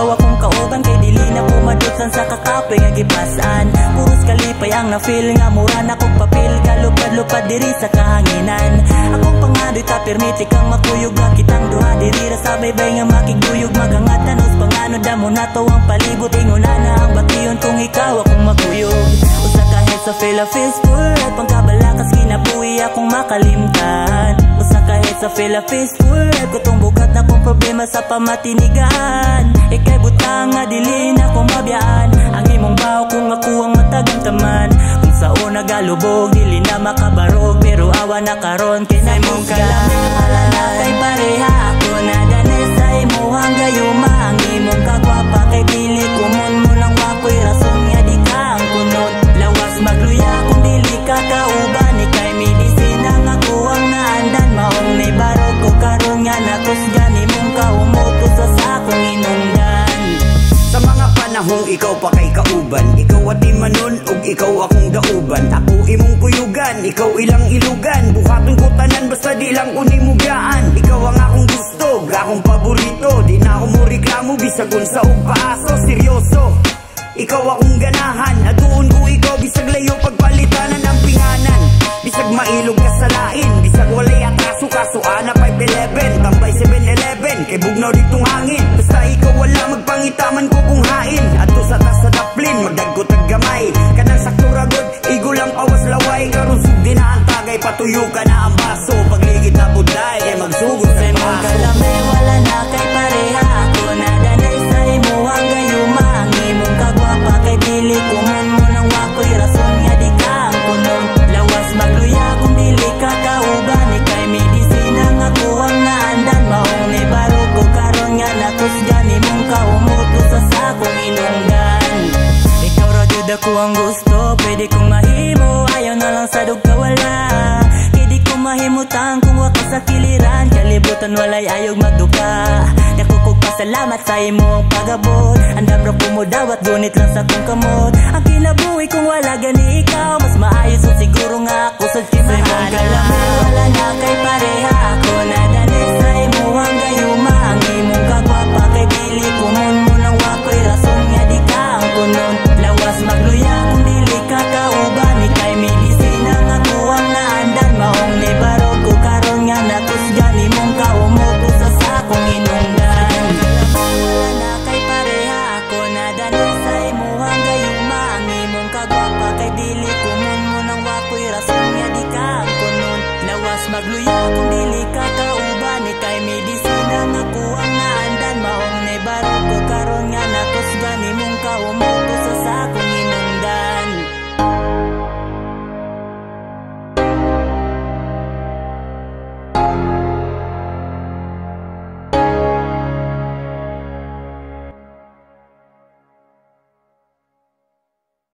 ikaw akong kauban, kay dili na pumadutsan sa kakape nga gipasan. Puros kalipay ang na-feel nga mura na kong papel, kalupad-lupad diri sa kahanginan. Akong pangadoy ta permiti kang makuyog nga kitang duha diri ra sa baybay nga makiguyog magangat tanos pangano damo na to ang palibot inguna na ang bation kung ikaw akong makuyog. Usa ka head sa feel a fistful at pangkabalakas kinabuhi akong makalimtan. Usa ka head sa feel a fistful at kutong bugat na kong problema sa pamatinigan. Ikay butang nga dili na kong mabiyaan ang imong baho kung ako ang matagamtaman. Kung sa una galubog dili na makabarog pero awa na karon kay na imong kalamang ala na kay pareha ako na danes sa imuhang gayuma. Ang imong kagwapa kay dili kumon mo lang wako'y rason nga di ka ang kunon. Lawas magluya kung dili ka kauban, ikay medisina nga kuwang naandan. Maong may barog ko karon nga natusgan imong kaumutos sa akong inungdan. Sa mga panahong ikaw pa kay kauban, ikaw at imanon ug ikaw akong dauban. Ako imong kuyugan, ikaw ilang ilugan, buhaton ko tanan basta di lang ko nimugaan. Ikaw ang akong gusto, akong paborito, di na ako mo reklamo bisag unsa og paaso. Seryoso, ikaw akong ganahan, atuon ko ikaw bisag layo pagpalitanan ang pinganan. Bisag mailog ka sa lain, bisag walay atraso kaso ana 511, tambay 7-Eleven, kay bugnaw ditong hangin. Basta ikaw wala magpangitaman ko kung hain. Ato sa tas sa daplin, magdagko taggamay, kanang sakto ragod, igo lang pawas laway. Karon sugdi na ang tagay, patuyo ka na ang baso. Pagligid na buday, kay magsugod sa imong kalame wala na kay pareha ako na danay sa imuhang gayuma. Ang imong kagwapa kay dili kumon mo nang wako'y rason nga di ka ang kunon. Lawas magluya kung dili ka kauban, ikay medisina nga kuwang naandan. Maong ni barog ko karon nga natusgan imong kaumutos sa akong inungdan. Ikaw ra gyud ako ang gusto, pwede kong mahimo, ayaw na lang sa dugkawala. Kay di ko mahimutan kung wako sa kiliran, kalibutan walay ayog magduka. Nakukog pasalamat sa imong pagabot, andam ra ko mo dawat gunit lang sa kong kamot. Ang kinabuhi kung wala gani ikaw, mas maayos at siguro nga ako sa kimahal.